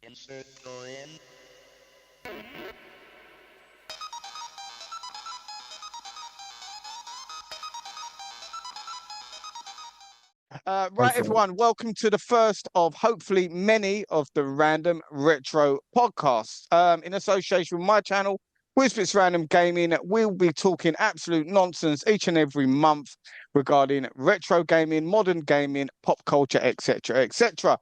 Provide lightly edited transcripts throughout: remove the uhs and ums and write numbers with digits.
Insert your in. Right, everyone, welcome to the first of hopefully many of the Random Retro podcasts. In association with my channel, Whispits Random Gaming, we'll be talking absolute nonsense each and every month regarding retro gaming, modern gaming, pop culture, etc., etc.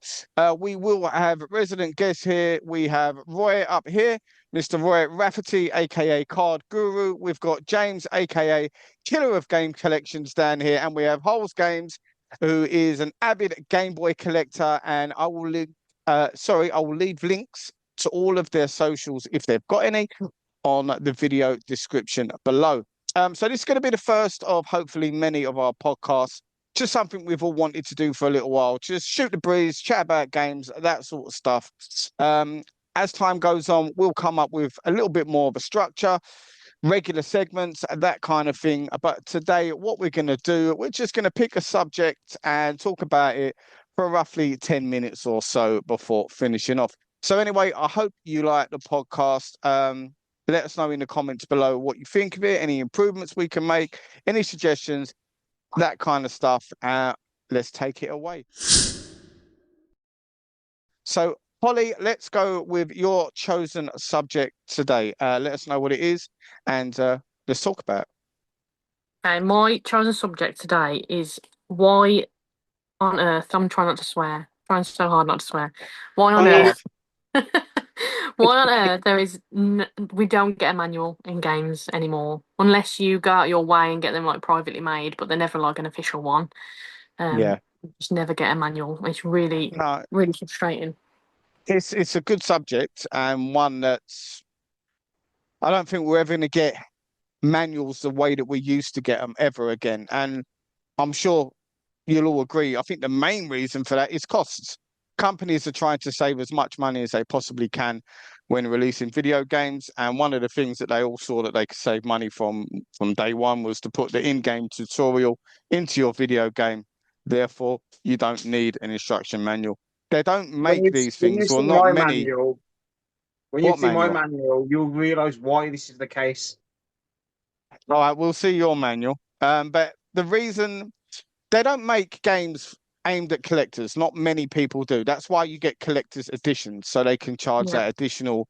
We will have resident guests here. We have Roy up here, Mr. Roy Rafferty, aka Card Guru. We've got James, aka Killer of Game Collections, down here, and we have Holes Games, who is an avid Game Boy collector, and I will leave links to all of their socials if they've got any on the video description below. So this is going to be the first of hopefully many of our podcasts. Just something we've all wanted to do for a little while. Just shoot the breeze, chat about games, that sort of stuff. As time goes on, we'll come up with a little bit more of a structure, regular segments, that kind of thing. But today, what we're going to do, we're just going to pick a subject and talk about it for roughly 10 minutes or so before finishing off. So anyway, I hope you like the podcast. Let us know in the comments below what you think of it, any improvements we can make, any suggestions, that kind of stuff. Let's take it away. So, Holly, let's go with your chosen subject today. Let us know what it is, and let's talk about it. Okay, my chosen subject today is why on earth, I'm trying not to swear, trying so hard not to swear. Why on earth? Why on earth we don't get a manual in games anymore, unless you go out your way and get them like privately made, but they're never like an official one. Yeah. You just never get a manual. It's really, really frustrating. It's a good subject, and one that's, I don't think we're ever going to get manuals the way that we used to get them ever again. And I'm sure you'll all agree. I think the main reason for that is costs. Companies are trying to save as much money as they possibly can when releasing video games. And one of the things that they all saw that they could save money from day one was to put the in-game tutorial into your video game. Therefore, you don't need an instruction manual. They don't make these things, well, not many. When you see my manual, you'll realise why this is the case. All right, we'll see your manual. But the reason they don't make games aimed at collectors, not many people do. That's why you get collector's editions, so they can charge that additional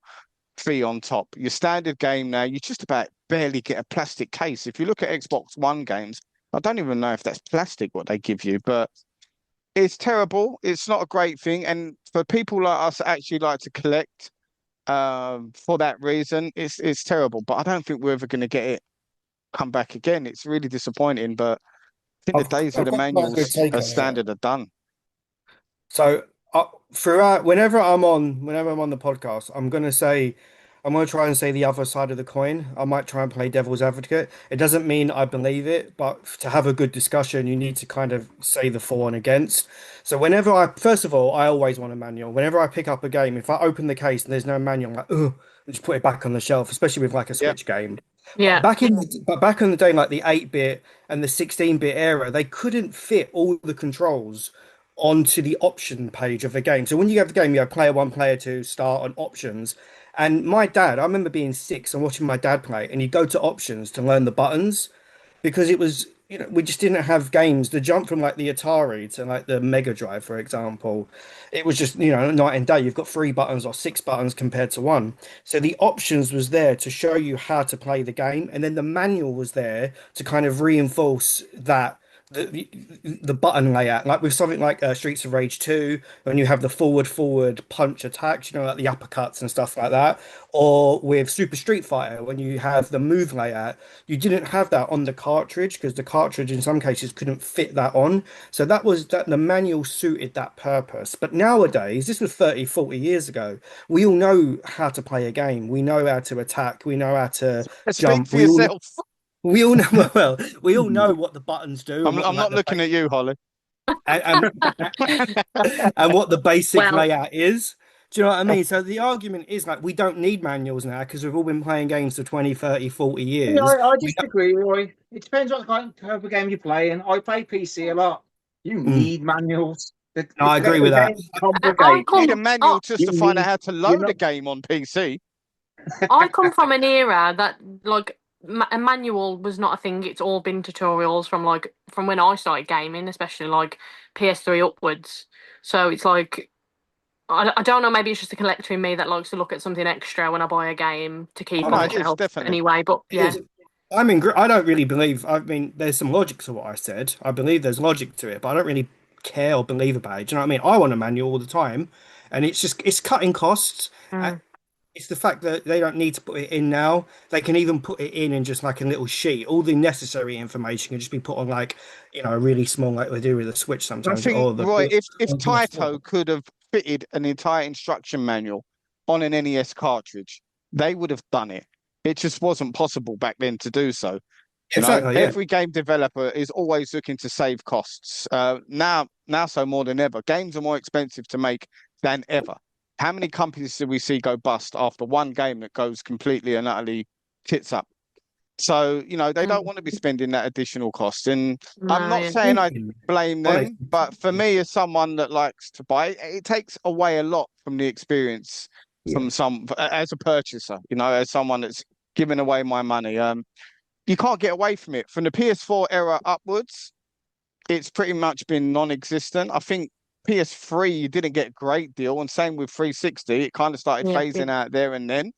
fee on top. Your standard game now, you just about barely get a plastic case. If you look at Xbox One games, I don't even know if that's plastic what they give you, but it's terrible. It's not a great thing. And for people like us that actually like to collect, for that reason, it's terrible. But I don't think we're ever going to get it come back again. It's really disappointing, but I think the days of the manuals as standard are done. So throughout, whenever I'm on the podcast, I'm going to try and say the other side of the coin. I might try and play devil's advocate. It doesn't mean I believe it, but to have a good discussion, you need to kind of say the for and against. So first of all, I always want a manual. Whenever I pick up a game, if I open the case and there's no manual, I'm like, oh, just put it back on the shelf, especially with like a Switch game. Yeah. Back in the day, like the 8-bit and the 16-bit era, they couldn't fit all the controls onto the option page of the game. So when you have the game, you have player 1, player 2, start, and options. And my dad, I remember being 6 and watching my dad play, and you go to options to learn the buttons because it was, we just didn't have games. The jump from like the Atari to like the Mega Drive, for example, it was just, night and day. You've got 3 buttons or 6 buttons compared to 1. So the options was there to show you how to play the game. And then the manual was there to kind of reinforce that the button layout, like with something like Streets of Rage 2, when you have the forward punch attacks, like the uppercuts and stuff like that, or with Super Street Fighter, when you have the move layout, you didn't have that on the cartridge because the cartridge in some cases couldn't fit that on. So the manual suited that purpose. But nowadays, this was 30-40 years ago, we all know how to play a game. We know how to attack, we know how to jump. Speak for yourself. We all know we all know what the buttons do. I'm not looking at you, Holly. And what the basic layout is. Do you know what I mean? So the argument is like we don't need manuals now because we've all been playing games for 20, 30, 40 years. Yeah, I disagree, Roy. It depends what kind of game you play, and I play PC a lot. You need manuals. No, I agree with that. I Need a come, manual just to find out how to you're load not a game on PC. I come from an era that like a manual was not a thing. It's all been tutorials from when I started gaming, especially like PS3 upwards. So it's like I don't know. Maybe it's just a collector in me that likes to look at something extra when I buy a game to Oh keep no, on the it is shelf. definitely. Anyway, but It yeah, is. I mean, I don't really believe. I mean, there's some logic to what I said. I believe there's logic to it, but I don't really care or believe about it. Do you know what I mean? I want a manual all the time, and it's cutting costs. mm, It's the fact that they don't need to put it in now. They can even put it in just like a little sheet. All the necessary information can just be put on like, a really small, like they do with the Switch I sometimes, think, or the Roy, if on PS4. Taito could have fitted an entire instruction manual on an NES cartridge, they would have done it. It just wasn't possible back then to do so. You know, Exactly, yeah. every game developer is always looking to save costs. Now so more than ever. Games are more expensive to make than ever. How many companies do we see go bust after one game that goes completely and utterly tits up? So, they don't mm, want to be spending that additional cost. And I'm no, not yeah, saying I Thinking, blame them, honestly, but for me, as someone that likes to buy, it takes away a lot from the experience yeah. from as a purchaser, as someone that's giving away my money. You can't get away from it. From the PS4 era upwards, it's pretty much been non-existent. I think PS3 you didn't get a great deal, and same with 360. It kind of started yeah, phasing yeah. out there and then.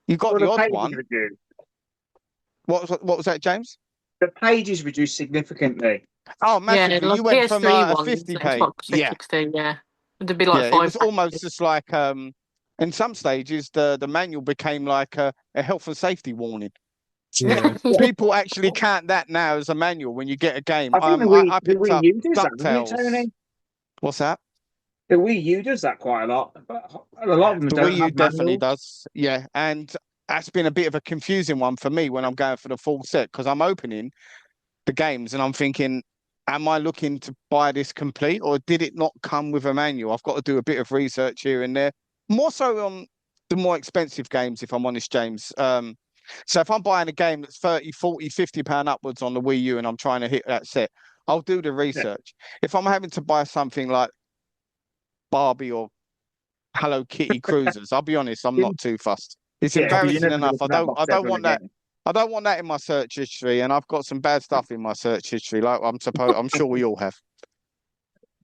You got well, the the odd pages one. reduced. What was that, James? The pages reduced significantly. Oh, Yeah, massively. like You went from PS3 a ones, 50 page. Xbox Yeah. 360, yeah. It'd be like Yeah. It five was almost pages. just like in some stages the manual became like a health and safety warning. Yeah. Yeah. People actually count that now as a manual when you get a game. I think I the picked Wii up U does that, doesn't it, DuckTales. Tony? What's that? The Wii U does that quite a lot. But a lot of them The Wii don't U have definitely manuals. does. Yeah. And that's been a bit of a confusing one for me when I'm going for the full set because I'm opening the games and I'm thinking, am I looking to buy this complete or did it not come with a manual? I've got to do a bit of research here and there. More so on the more expensive games, if I'm honest, James. So if I'm buying a game that's 30, 40, 50 pound upwards on the Wii U and I'm trying to hit that set, I'll do the Yeah. research. If I'm having to buy something like Barbie or Hello Kitty Cruisers, I'll be honest, I'm not too fussed. It's Yeah, because you're embarrassing never going to enough. I open that don't I box don't ever want that again. I don't want that in my search history, and I've got some bad stuff in my search history, like I'm sure we all have.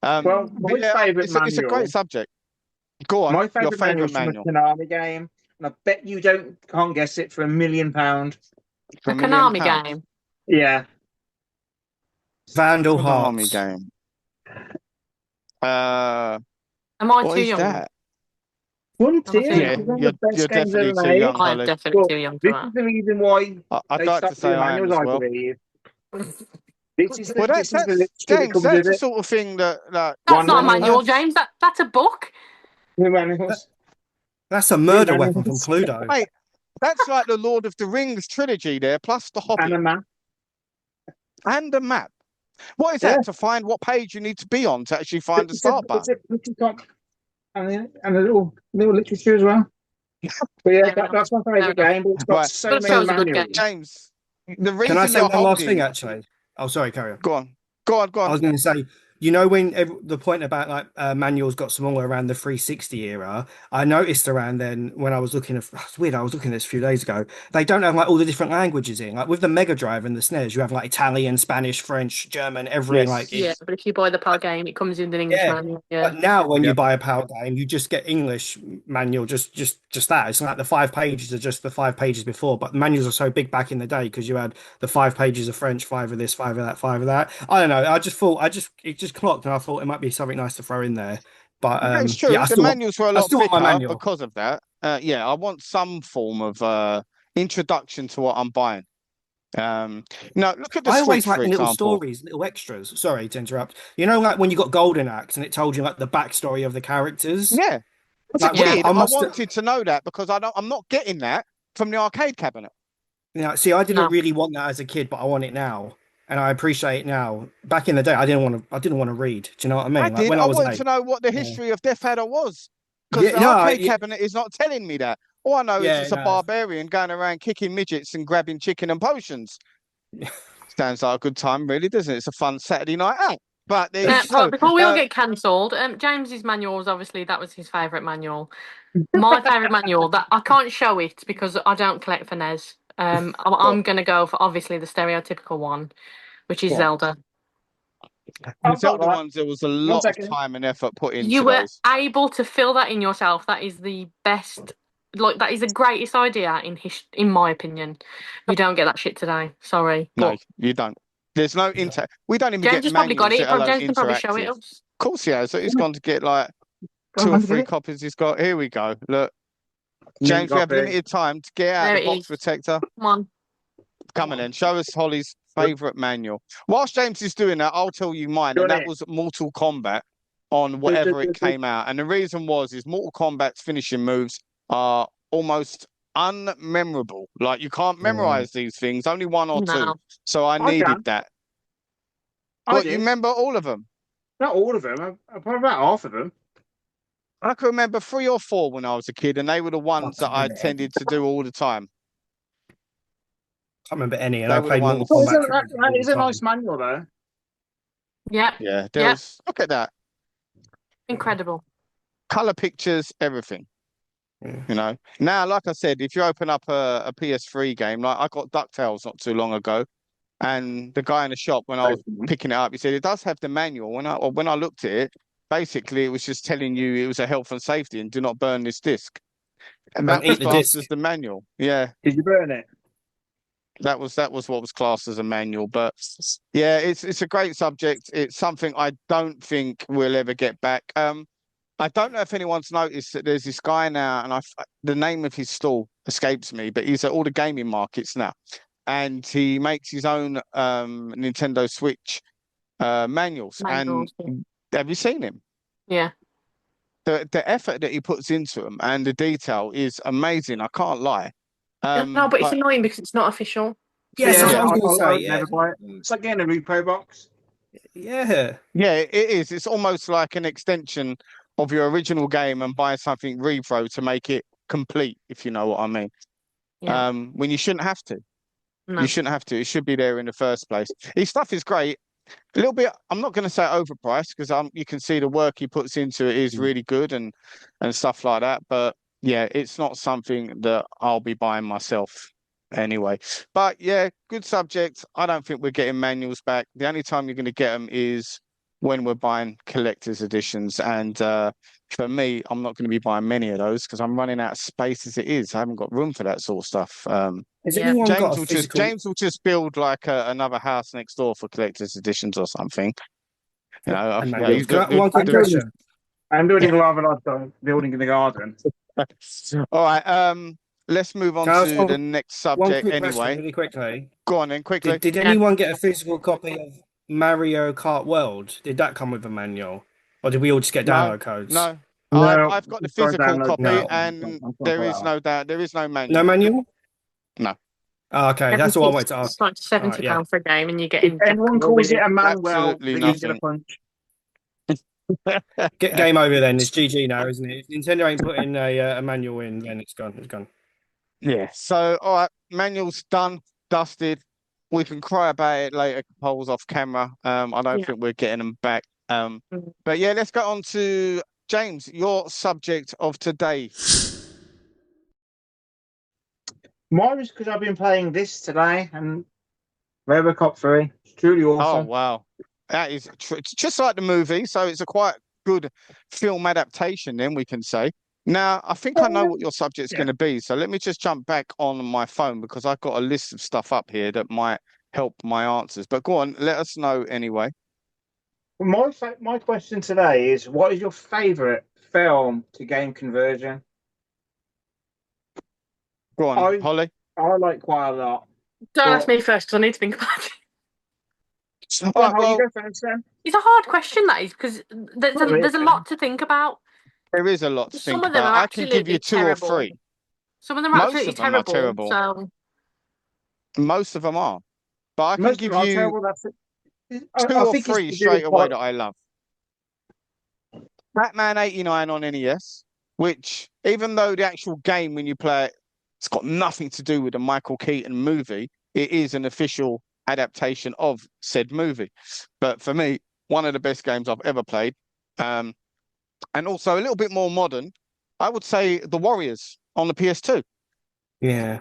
Well, But yeah, it's a great subject. Go on, my your favourite manual favorite is from a manual Konami game, and I bet you can't guess it for £1 million. for A a million Konami pounds. game. Yeah, Vandal Konami Hearts. game. Uh, Am I what too is young? that? Am I too Yeah, Frontier. It's young? one of the you're best games definitely ever too made. young, I'm Holly. definitely But too young this for is the reason why I'd they like to stopped say doing I am manuals, as I well. believe. that. Well, This is the that's literature that James. comes with That's the it. sort of thing that That's One not a what on manual, manual, earth? James. That's a book. two That, manuals, that's a three murder weapon from manuals, Cluedo. Mate, that's like the Lord of the Rings trilogy there, plus the and Hobbit a map. and a map. What is Yeah, that? To find what page you need to be on to actually find the start it's button. a little top and a little literature as well. But yeah, Fair enough. that's my Fair favourite enough. game. But it's got Right. so But it many shows So, a good manuals. game. James, the can I reason say you're one last thing, holding, actually? Oh, sorry, carry on. go on, go on, go I on. was going to say, when the point about like manuals got smaller around the 360 era, I noticed around then when I was looking at, it's weird, I was looking at this a few days ago, they don't have like all the different languages in. Like with the Mega Drive and the SNES, you have like Italian, Spanish, French, German, every like Yeah, Yes. but if you buy the PAL game, it comes in an English yeah. manual. Yeah. But now when you Yep. buy a Power game, you just get English manual, just that. It's like the 5 pages are just the 5 pages before, but the manuals are so big back in the day because you had the 5 pages of French, five of this, five of that, five of that. I don't know. I just thought it just clocked, and I thought it might be something nice to throw in there. But It's yeah, true. The manuals were a I lot still want my thicker manual. because of that. Yeah, I want some form of introduction to what I'm buying. No, look at the I always Switch, like for the little example. stories, little extras. Sorry to interrupt. Like when you got Golden Axe and it told you like the backstory of the characters. Yeah, it's Like Yeah. weird. I I must, wanted to know that because I'm not getting that from the arcade cabinet. see, I didn't No. really want that as a kid, but I want it now, and I appreciate it now. Back in the day, I didn't want to read. Do you know what I I mean? Like did. when I I was wanted to eight. know what the Yeah, history of Death Adder was because yeah, the no, arcade cabinet is not telling me that. All I know is yeah, it's a no. barbarian going around kicking midgets and grabbing chicken and potions. Sounds like a good time, really, doesn't it? It's a fun Saturday night out. But there you go. Right, before we all get cancelled, James's manual was obviously that was his favourite manual. My favourite manual that I can't show it because I don't collect for NES. I'm going to go for obviously the stereotypical one, which is Zelda. The I've got Zelda that. ones, there was a 1 lot of second. time and effort put You into were those. able to feel that in yourself. That is the best. Like that is the greatest idea in my opinion. You don't get that shit today. Sorry, No, but you don't. There's no inter. We don't even James get has probably got manuals, it. let alone James can probably show it interactive. us. Of course he has. So he's gone to get like Go 2 on, or man, get 3 it. copies. He's got. Here we go. Look, Mint James, we have copy. limited time to get out There the it box is. protector. Come on. Come on then, show us Holly's favourite manual. Whilst James is doing that, I'll tell you mine, and Done that it. was Mortal Kombat on whatever it came out. And the reason is Mortal Kombat's finishing moves are almost unmemorable. Like you can't memorize these things, only 1 or 2. No. So I I needed can. that. I But you did. remember all of them? Not all of them. Probably about half of them. I can remember 3 or 4 when I was a kid, and they were the ones that Can't I remember any. tended to do all the time. Can't remember any, and They I were the played Mortal ones. Well, Kombat that all is the a nice time. manual, though. Yep. Yeah, there Yep. was. Look at that. Incredible. Color pictures, everything. Yeah. You know, now, like I said, if you open up a PS3 game, like I got DuckTales not too long ago, and the guy in the shop, when I was picking it up, he said it does have the manual. When I looked at it, basically it was just telling you it was a health and safety and do not burn this disc. And Don't that was eat the classed disc. as the manual. Yeah, Did you burn it? that was what was classed as a manual. But yeah, it's a great subject. It's something I don't think we'll ever get back. I don't know if anyone's noticed that there's this guy now, and the name of his stall escapes me, but he's at all the gaming markets now, and he makes his own Nintendo Switch manuals. And Manuals. have you seen him? Yeah. The effort that he puts into them and the detail is amazing. I can't lie. No, but it's But annoying because it's not official. Yes, that's Yeah, what I was yeah, going to I say. would never buy it. It's like getting a repo box. Yeah. yeah, it is. It's almost like an extension of your original game and buy something repro to make it complete, if you know what I mean. Yeah. When you shouldn't have to. You No. shouldn't have to. It should be there in the first place. His stuff is great. A little bit. I'm not going to say overpriced because you can see the work he puts into it is really good and stuff like that. But yeah, it's not something that I'll be buying myself anyway. But yeah, good subject. I don't think we're getting manuals back. The only time you're going to get them is when we're buying collector's editions. And for me, I'm not going to be buying many of those because I'm running out of space as it is. I haven't got room for that sort of stuff. Has Yeah. anyone got a physical? James will just build like another house next door for collector's editions or something. You know, And yeah, manuals. One quick I'm building, question. I'm building a lava lifestyle building in the garden. all right. Let's move on Can I ask to the next one subject quick question anyway. really quickly? Go on then, quickly. Did Yeah. anyone get a physical copy of Mario Kart World? Did that come with a manual? Or did we all just get No, download codes? no. No, I've got the just try and physical download copy, No. and I'm sorry there for is that. no doubt there is no No manual. manual? No. Oh, okay, that's all I wanted to ask. It's like All right, £70 yeah. for a game and you're If getting Jack anyone Moore with calls it it. a Manuel, Absolutely they're going to get a nothing. punch. Get game over then. It's GG now, isn't it? If Nintendo ain't putting a manual in, then it's gone. It's gone. Yeah. So, all right, manual's done, dusted. We can cry about it later, polls off camera. I don't Yeah. think we're getting them back. Mm. But yeah, let's go on to James, your subject of today. Mine was because I've been playing this today and Robocop 3. It's truly Oh, awesome. wow. That is it's just like the movie, so it's a quite good film adaptation, then we can say. Now, I think I know what your subject's Yeah. going to be, so let me just jump back on my phone because I've got a list of stuff up here that might help my answers. But go on, let us know anyway. My question today is, what is your favourite film to game conversion? Go on, Holly. I like quite a lot. Don't But- ask me first because I need to think about it. All Go on, right, Holly, you well, go first then. It's a hard question, that is, because there's Not really. there's a lot to think about. there is a lot to Some think of them about. are I can give you absolutely 2 or terrible. 3. Some of them are Most absolutely of them are terrible. terrible. So Most of them are. But I can Most give of them are you terrible. That's it. 2 I or think it's 3 to do straight with away that I love. Batman 89 on NES, which even though the actual game when you play it, it's got nothing to do with the Michael Keaton movie, it is an official adaptation of said movie. But for me, one of the best games I've ever played. Um, and also a little bit more modern. I would say The Warriors on the PS2. Yeah.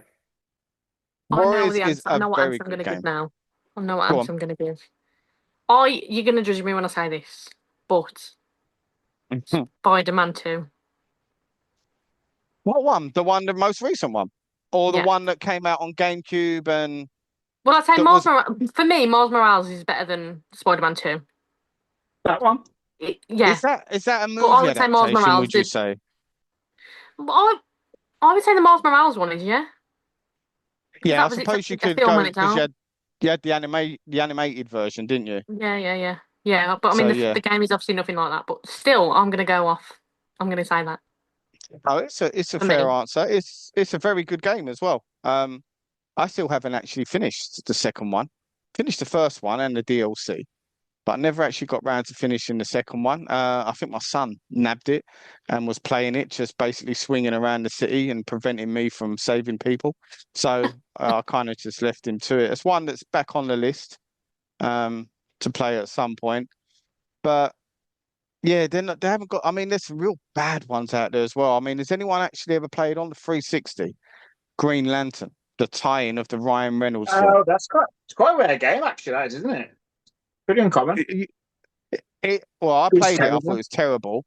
I know Warriors the is answer. I a know what very answer I'm good going to give game. now. I know what Go on. answer I'm going to give. You're going to judge me when I say this, but Spider-Man 2. What one? The one, the most recent one, or the Yeah. one that came out on GameCube and Well, I'd say that was For me, Miles Morales is better than Spider-Man 2. That one. Yeah. is that a But I movie would say Miles adaptation? Morales Would you did. say? But I would say the Miles Morales one is, yeah. Because Yeah, I that was suppose you a could film go on its because own. you had the animated version, didn't you? Yeah. Yeah, but I mean, So yeah, the game is obviously nothing like that. But still, I'm going to go off. I'm going to say that oh, it's a for fair me. answer. It's a very good game as well. I still haven't actually finished the second one. Finished the first one and the DLC, but I never actually got round to finishing the second one. I think my son nabbed it and was playing it, just basically swinging around the city and preventing me from saving people. So I kind of just left him to it. It's one that's back on the list to play at some point. But yeah, they haven't got. I mean, there's some real bad ones out there as well. I mean, has anyone actually ever played on the 360 Green Lantern, the tie-in of the Ryan Reynolds film? Oh, it's quite a rare game actually, that is, isn't it? Pretty uncommon. It, well, I It's played it. I thought it terrible. was terrible,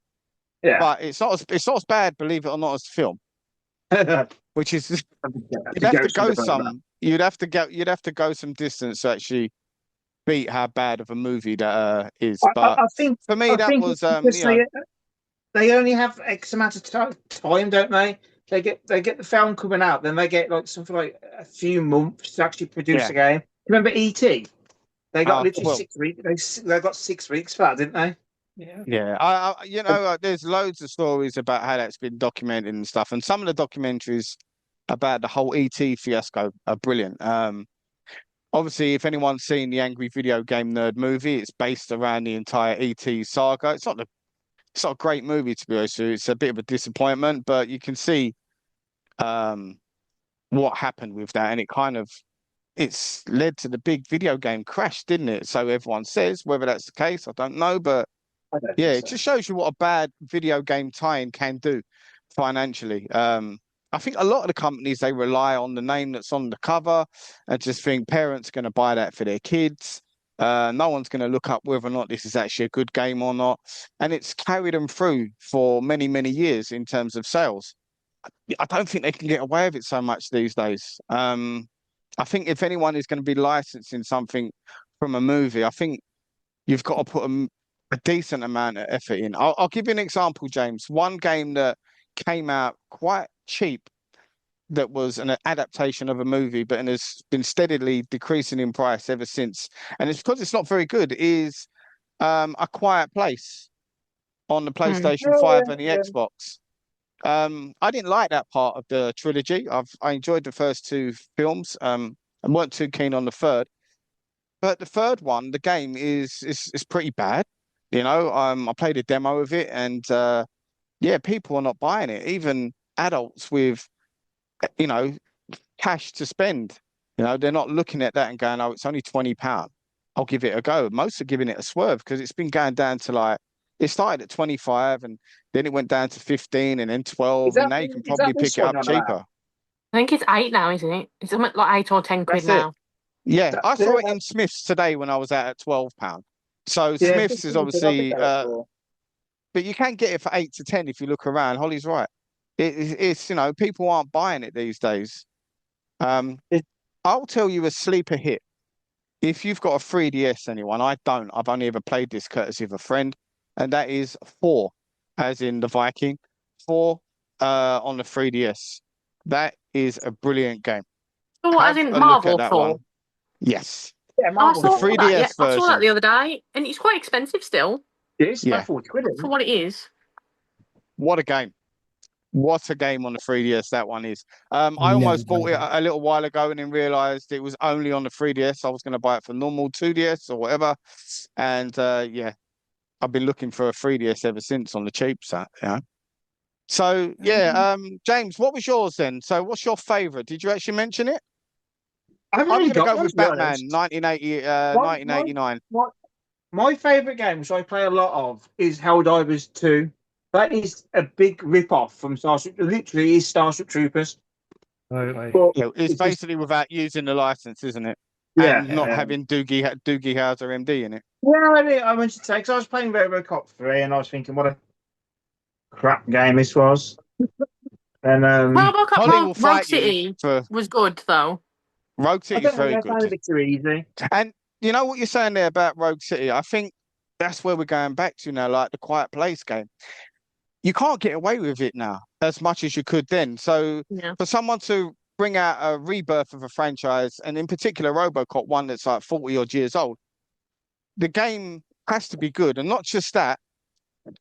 Yeah. but it's not as bad, believe it or not, as the film. I Which is have you'd to have go to go something like that. some you'd have to go some distance to actually beat how bad of a movie that is. I, I, But I think for me, I that think was it's because you know, they only have X amount of time, don't they? They get the film coming out, then they get like something like a few months to actually produce yeah. a game. Remember ET? They got literally Well, 6 weeks. They got 6 weeks for that, didn't they? Yeah. yeah. There's loads of stories about how that's been documented and stuff, and some of the documentaries about the whole ET fiasco are brilliant. Obviously, if anyone's seen the Angry Video Game Nerd movie, it's based around the entire ET saga. It's not a great movie to be honest with you. It's a bit of a disappointment, but you can see um what happened with that, and it's led to the big video game crash, didn't it? So everyone says, whether that's the case, I don't know, but I don't yeah, think it so. just shows you what a bad video game tie-in can do financially. I think a lot of the companies they rely on the name that's on the cover and just think parents are going to buy that for their kids. No one's going to look up whether or not this is actually a good game or not, and it's carried them through for many, many years in terms of sales. I don't think they can get away with it so much these days. I think if anyone is going to be licensing something from a movie, I think you've got to put a decent amount of effort in. I'll give you an example, James. One game that came out quite cheap that was an adaptation of a movie, but and has been steadily decreasing in price ever since. And it's because it's not very good, is A Quiet Place on the Hmm. PlayStation Oh 5 yeah, and the yeah. Xbox. I didn't like that part of the trilogy. I enjoyed the first two films. I weren't too keen on the third. But the third one, the game is pretty bad. You know, I played a demo of it, and yeah, people are not buying it. Even adults with you know cash to spend, they're not looking at that and going, "Oh, it's only £20. I'll give it a go." Most are giving it a swerve because it's been going down to like it started at 25, and then it went down to 15, and then Is 12, and that now you can is that probably this pick it one up you're on about? cheaper. I think it's 8 now, isn't it? It's something like 8 or 10 quid That's it. now. Yeah, I Yeah, saw it in Smiths today when I was out at £12. So yeah. Smiths is I think obviously, I looked for. but you can get it for 8 to 10 if you look around. Holly's right. It's people aren't buying it these days. Um, It, I'll tell you a sleeper hit. If you've got a 3DS, anyone, I don't. I've only ever played this courtesy of a friend, and that is four, as in the Viking, four on the 3DS. That is a brilliant game. Oh, as Have in a look at Marvel that 4. one. Yes, yeah, Oh, I the Marvel saw 4. that. Yeah, 3DS I saw that version. the other day, and it's quite expensive still It is about Yeah, 40 quid, for isn't what it is. what a game. What a game on the 3DS that one is. I Never almost bought played it it. a little while ago and then realized it was only on the 3DS. I was going to buy it for normal 2DS or whatever. And yeah, I've been looking for a 3DS ever since on the cheap. So yeah, it? James, what was yours then? So what's your favorite? Did you actually mention it? I haven't I'm really going to got go one with to be Batman honest. My my 1989. my My favourite game, which I play a lot of, is Helldivers 2. That is a big rip-off from Starship. Literally, is Starship Troopers. Totally. But It's it's just, basically without using the license, isn't it? And not yeah. having Doogie Howser MD in it. Yeah, I went to say, because I was playing Robocop 3 and I was thinking, what a crap game this was. And RoboCop Holly will Rogue fight you City for was good though. Rogue I City is don't know, very I good. found it a bit too easy. And you know what you're saying there about Rogue City? I think that's where we're going back to now, like the Quiet Place game. You can't get away with it now as much as you could then. So Yeah. for someone to bring out a rebirth of a franchise, and in particular RoboCop, one that's like 40 odd years old, the game has to be good. And not just that,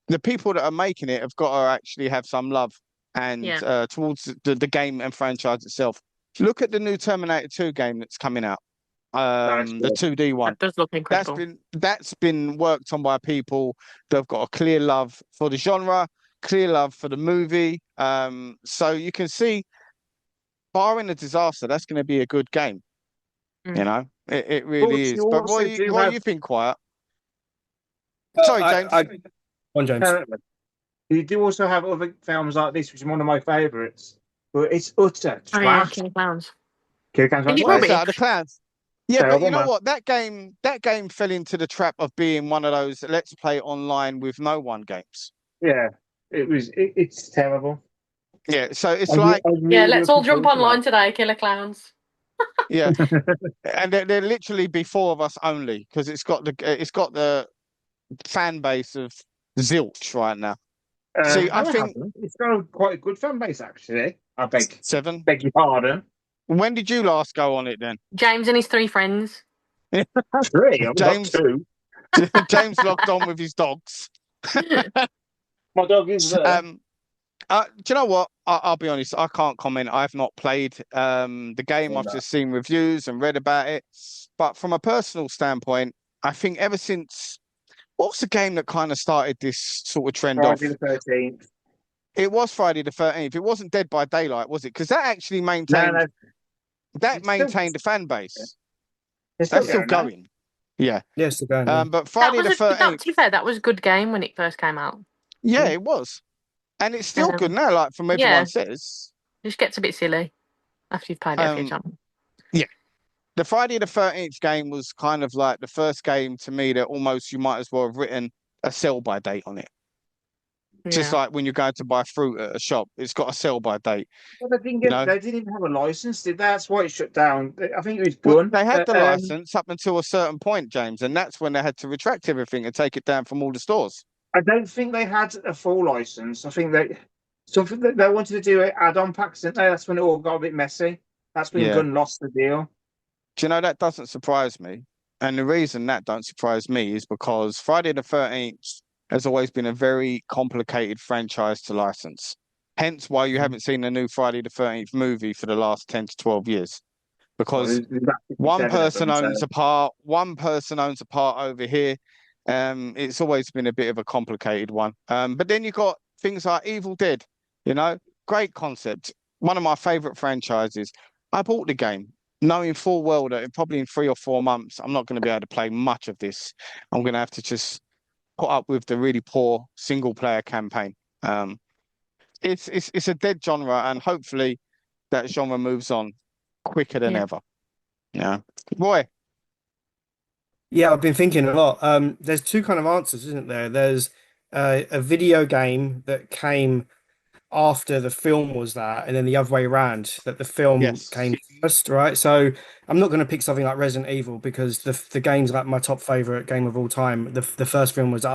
the people that are making it have got to actually have some love and Yeah. towards the game and franchise itself. Look at the new Terminator 2 game that's coming out, That's the good. 2D one. That does look incredible. That's been worked on by people that have got a clear love for the genre, clear love for the movie. So you can see, barring a disaster, that's going to be a good game. Mm. You know, it really But is. you But also do Roy, have you've been quiet. Sorry, James. On James. you do also have other films like this, which is one of my favourites. But it's utter Oh yeah, trash. King of Clowns. Kill Counts Is it What Right. is that? The rubbish? Clans? Yeah, but you Terrible, know man. what? That game fell into the trap of being one of those let's play online with no one games. Yeah, it's terrible. Yeah, so I, it's like, I Yeah, really let's all looking jump forward online today, Killer Clowns. yeah, to that. and there literally be four of us only because it's got the fan base of zilch right now. See, I No, it think hasn't. It's got quite a good fan base, actually. I seven. beg your pardon. When did you last go on it then? James and his three friends. Three, I've got James two. James logged on with his dogs. My dog is there. Do you know what? I'll be honest. I can't comment. I've not played the game. Oh, I've no. just seen reviews and read about it. But from a personal standpoint, I think ever since what was the game that kind of started this sort of trend Friday off? the 13th. It was Friday the 13th. It wasn't Dead by Daylight, was it? Because that actually No, maintained no, that it's still, maintained the fan base. it's still That's still going now. going. Yeah. Yes, the band. Yeah. But That Friday was the to 13th, be fair, that was a good game when it first came out. yeah, Yeah. it was. And it's still good Um, now, like from everyone yeah, says. just gets a bit silly after you've played it a few Um, times. yeah. The Friday the 13th game was kind of like the first game to me that almost you might as well have written a sell by date on it. Just Yeah. like when you're going to buy fruit at a shop, it's got a sell by date, But they didn't you know. they didn't even have a license, did they? That's why it shut down. I think it was Well, done. they had the license up until a certain point, James, and that's when they had to retract everything and take it down from all the stores. I don't think they had a full license. I think something that they wanted to do add-on packs, didn't they? That's when it all got a bit messy. That's when Yeah. Gunn lost the deal. Do you know that doesn't surprise me? And the reason that don't surprise me is because Friday the 13th has always been a very complicated franchise to license. Hence why you haven't seen a new Friday the 13th movie for the last 10 to 12 years. Well, Because there's about one 57 of person them, so owns a part, one person owns a part over here. It's always been a bit of a complicated one. But then you've got things like Evil Dead, you know, great concept. One of my favorite franchises. I bought the game knowing full well that probably in 3 or 4 months, I'm not going to be able to play much of this. I'm going to have to just put up with the really poor single player campaign. Um, it's a dead genre, and hopefully that genre moves on quicker than Yeah. ever. Yeah, Roy. Yeah, I've been thinking a lot. There's two kind of answers, isn't there? There's a video game that came after the film was that, and then the other way around, that the film Yes. came first, right? So I'm not going to pick something like Resident Evil because the game's like my top favorite game of all time. The first film was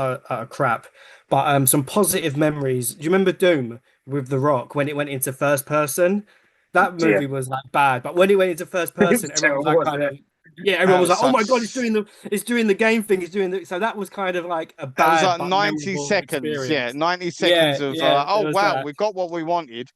crap, but some positive memories. Do you remember Doom with The Rock when it went into first person? That yeah, movie was like bad, but when it went into first it person, was everyone was terrible, like wasn't kind of it? yeah, everyone That was was like, "Oh my such. God, it's doing the game thing, it's doing the." So that was kind of like a That was bad like but 90 memorable seconds. Yeah, experience. 90 Yeah, seconds of yeah, oh there was wow, that. we got what we wanted.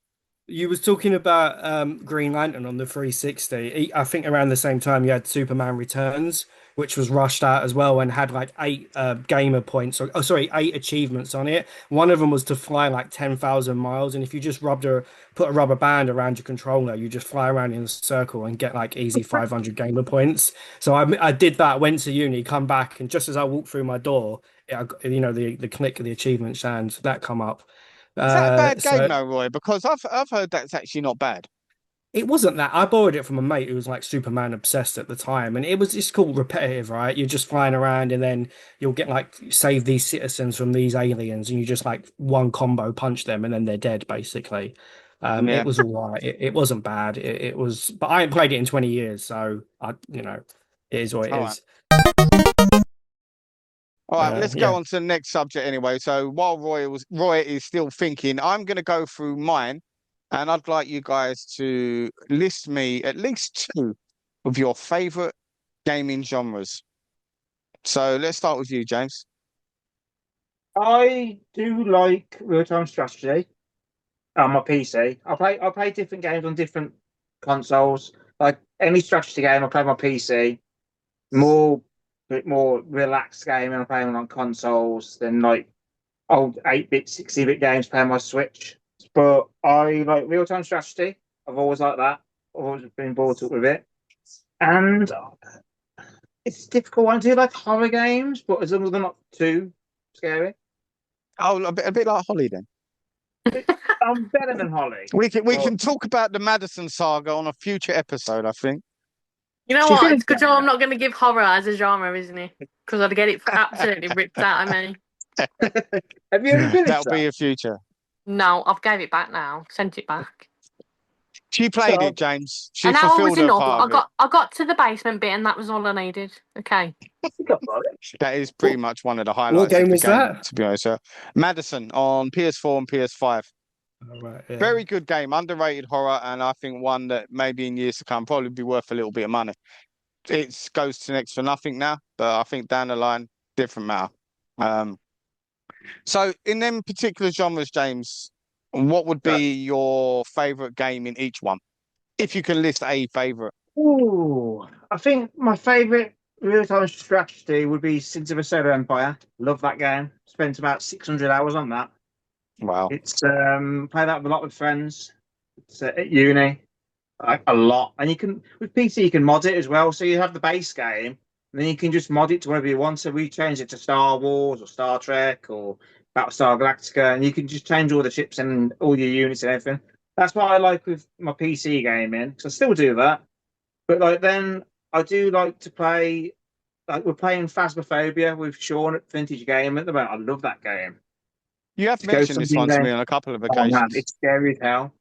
You was talking about Green Lantern on the 360. I think around the same time you had Superman Returns, which was rushed out as well and had like eight gamer points, or oh sorry, eight achievements on it. One of them was to fly like 10,000 miles, and if you just put a rubber band around your controller, you just fly around in a circle and get like easy 500 gamer points. So I did that, went to uni, come back, and just as I walked through my door, the click of the achievement stand that come up. Is that a bad game So though, Roy? Because I've heard that's actually not bad. it wasn't that. I borrowed it from a mate who was like Superman obsessed at the time, and it's called repetitive, right? You're just flying around, and then you'll get like save these citizens from these aliens, and you just like one combo punch them, and then they're dead, basically. It Yeah. was all right. It wasn't bad. It was, but I ain't played it in 20 years, so it is what it All right. is. All right, let's go Yeah. on to the next subject anyway. So while Roy is still thinking, I'm going to go through mine, and I'd like you guys to list me at least two of your favorite gaming genres. So let's start with you, James. I do like real-time strategy on my PC. I play different games on different consoles. Like any strategy game, I play on my PC. More bit more relaxed game, and I play them on consoles than like old 8-bit, 16-bit games playing my Switch. But I like real-time strategy. I've always liked that. I've always been brought up with it. And it's a difficult one. I do like horror games, but as long as they're not too scary. Oh, a bit like Holly then. I'm better than Holly. We can talk about the Madison saga on a future episode, I think. You know She what? It's finished good job I'm not going to give horror as a genre, isn't it? Because I'd get it absolutely ripped out of me. that. Have you already finished That'll be that? a future. No, I've gave it back now. Sent it back. She played So it, James. She And now I was fulfilled her enough. part of it. I got to the basement bit, and that was all I needed. Okay. I think I've got it. That is pretty much one of the What highlights of game the was game, that? to be honest. Madison on PS4 and PS5. Oh, right, yeah. Very good game, underrated horror, and I think one that maybe in years to come probably be worth a little bit of money. It goes to next for nothing now, but I think down the line, different matter. Um, so in them particular genres, James, what would Right. be your favorite game in each one? If you can list a favorite. Ooh, I think my favourite real-time strategy would be Sins of a Solar Empire. Love that game. Spent about 600 hours on that. Wow. It's play that with a lot with friends. It's at uni, like a lot. And you can with PC you can mod it as well. So you have the base game, and then you can just mod it to whatever you want. So we change it to Star Wars or Star Trek or Battlestar Galactica, and you can just change all the chips and all your units and everything. That's what I like with my PC gaming. So I still do that. But like then I do like to play like we're playing Phasmophobia with Sean at Vintage Game at the moment. I love that game. You have To go mentioned this something one to me there. on a couple of Oh man, occasions. it's scary as hell.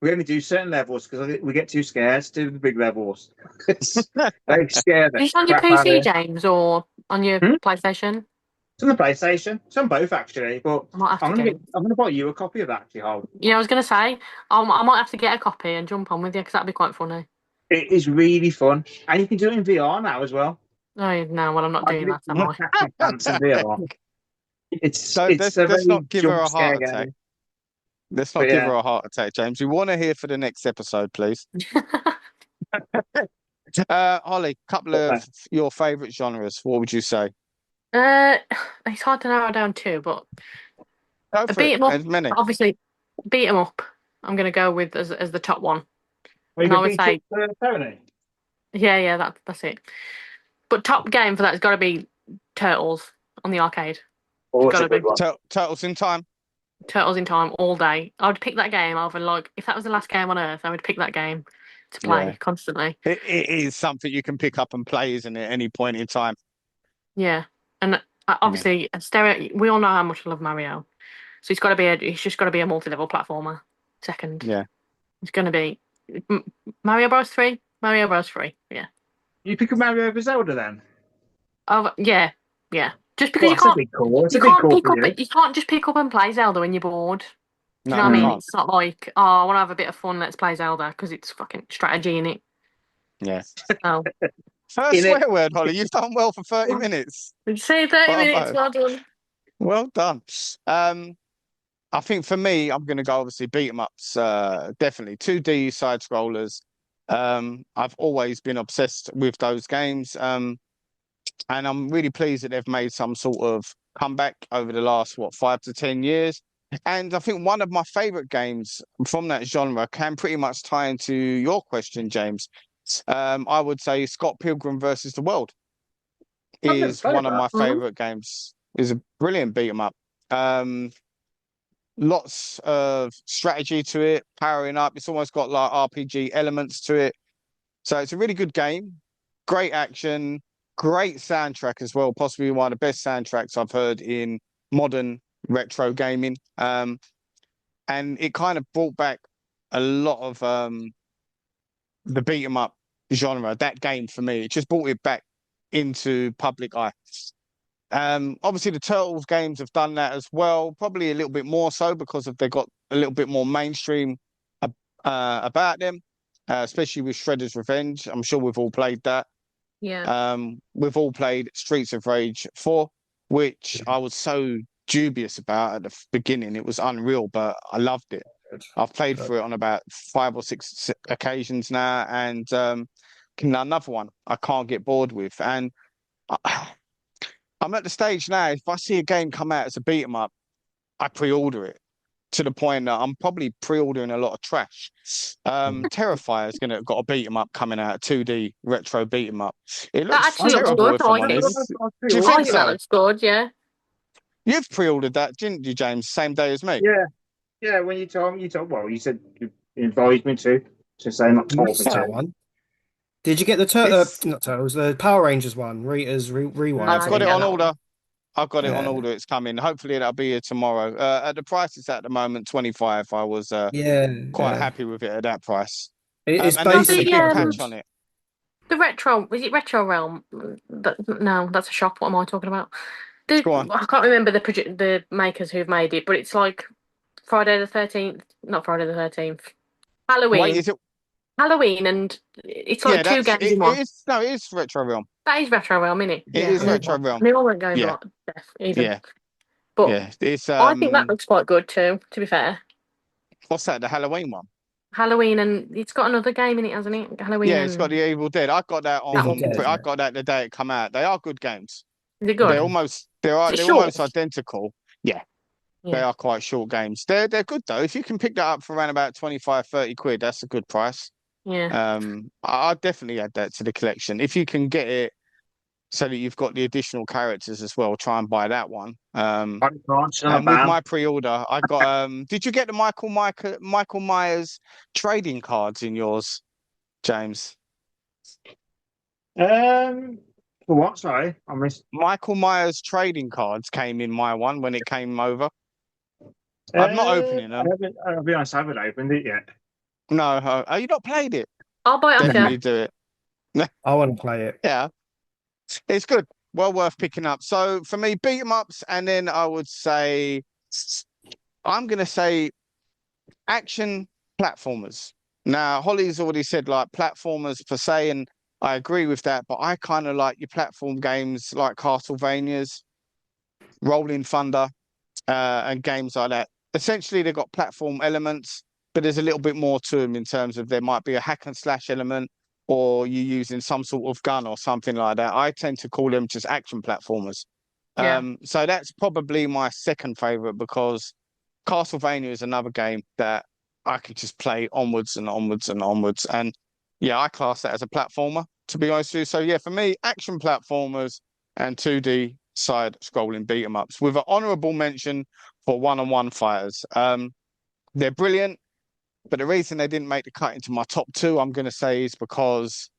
We only do certain levels because we get too scared to do the big levels. They scare the Is it on your crap out of PC, you. James, or on your Hmm? PlayStation? It's on the PlayStation. It's on both actually. But I might have to get it. I'm gonna buy you a copy of that actually, Hol. Yeah, I was going to say, I might have to get a copy and jump on with you because that'd be quite funny. It is really fun. And you can do it in VR now as well. Oh, no, well, I'm not I doing that, am literally I? crack my pants in VR. So It's a let's very not give her jump a scare heart attack. game. Let's But not give yeah. her a heart attack, James. We want to hear for the next episode, please. Holly, couple of your favorite genres. What would you say? Uh, it's hard to narrow down to, but Go a for beat it. 'em up, As many. obviously, beat 'em up. I'm going to go with as the top one. Are you And I gonna would beat up say, Tony? yeah, that's it. But top game for that has got to be Turtles on the arcade. Oh, It's it's got a to good be one. Turtles in Time. Turtles in Time all day. I would pick that game over like if that was the last game on Earth, I would pick that game to Yeah. play constantly. It is something you can pick up and play, isn't it? At any point in time. Yeah, and obviously, stereo. We all know how much I love Mario, so it's just got to be a multi-level platformer. Second, Yeah. it's going to be Mario Bros. 3. Mario Bros. 3. Yeah. You pick a Mario over Zelda then? Oh yeah, yeah. Just because Well, that's a big call. It's you a big can't call pick for up you. you can't just pick up and play Zelda when you're bored. Do you No, know what you I mean? Mm. can't. It's not like, oh, I want to have a bit of fun, let's play Zelda, because it's fucking strategy in it. Yeah. Oh. First In it. swear word, Holly. You've done well for 30 minutes. Did you say 30 minutes? Bravo. Well done. Well done. I think for me, I'm going to go obviously beat 'em ups. Definitely 2D side scrollers. I've always been obsessed with those games. And I'm really pleased that they've made some sort of comeback over the last 5 to 10 years. And I think one of my favorite games from that genre can pretty much tie into your question, James. I would say Scott Pilgrim versus the World I've never is played one of that. my favorite games. Is a brilliant beat 'em up. Um, Lots of strategy to it, powering up. It's almost got like RPG elements to it. So it's a really good game. Great action, great soundtrack as well. Possibly one of the best soundtracks I've heard in modern retro gaming. And it kind of brought back a lot of the beat 'em up genre. That game for me, it just brought it back into public eye. Obviously the Turtles games have done that as well, probably a little bit more so because of they got a little bit more mainstream about them, especially with Shredder's Revenge. I'm sure we've all played that. Yeah. We've all played Streets of Rage 4, which I was so dubious about at the beginning. It was unreal, but I loved it. I've played through it on about 5 or 6 occasions now, and another one I can't get bored with. And I'm at the stage now, if I see a game come out as a beat 'em up, I pre-order it to the point that I'm probably pre-ordering a lot of trash. Terrifier's gonna got a beat 'em up coming out, 2D retro beat 'em up. It That looks actually looks terrible good, if I'm I think. honest. Do you I think think that so? looks good, yeah. You've pre-ordered that, didn't you, James? Same day as me. Yeah, yeah. When you told me, well, you said you advised me to say not told me Missed that to. one. Did you get the It's not Turtles, the Power Rangers one, Rita's No, Rewind I've I got didn't it get on thing? that order. one. I've got it on Yeah, order. It's coming. Hopefully that'll be here tomorrow. At the price it's at the moment, 25. I was yeah, quite yeah. happy with it at that price. It's And there's a The big basically patch on it. the retro is it Retro Realm? No, that's a shop. What am I talking about? Go on. I can't remember the makers who've made it, but it's like Friday the 13th, not Friday the 13th, Wait, Halloween, is it? Halloween, and it's like Yeah, two that's games it. in It one. is. No, it is Retro Realm. That is Retro Realm, innit? It Yeah, is Retro I Realm. knew I weren't going Yeah, by deaf even, yeah, but yeah. It's I think that looks quite good too. To be fair, what's that? The Halloween one. Halloween, and it's got another game in it, hasn't it? Halloween Yeah, it's got and the Evil Dead. I got that that Evil one. on. Dead. I Yeah. got that the day it come out. They are good games. Is it good? Is it They're short? almost identical. Yeah, they Yeah, are quite short games. They're good though. If you can pick that up for around about 25, 30 quid, that's a good price. yeah. I'd definitely add that to the collection. If you can get it so that you've got the additional characters as well, try and buy that one. I can't. Son of And with ban. my pre-order, I got did you get the Michael Myers trading cards in yours, James? For what? Sorry, I missed. Michael Myers trading cards came in my one when it came over. I'm not opening I them. haven't. I'll be honest, I haven't opened it yet. No, oh, you not played it? I'll buy it off Definitely you. do it. I want to play it. Yeah, it's good. Well worth picking up. So for me, beat 'em ups, and then I would say I'm gonna say action platformers. Now, Holly's already said like platformers per se, and I agree with that, but I kind of like your platform games like Castlevanias, Rolling Thunder, and games like that. Essentially, they've got platform elements, but there's a little bit more to them in terms of there might be a hack and slash element, or you're using some sort of gun or something like that. I tend to call them just action platformers. Yeah, So that's probably my second favorite because Castlevania is another game that I could just play onwards and onwards and onwards. And yeah, I class that as a platformer, to be honest with you. So yeah, for me, action platformers and 2D side scrolling beat 'em ups with an honorable mention for one-on-one fighters. They're brilliant, but the reason they didn't make the cut into my top two, I'm going to say, is because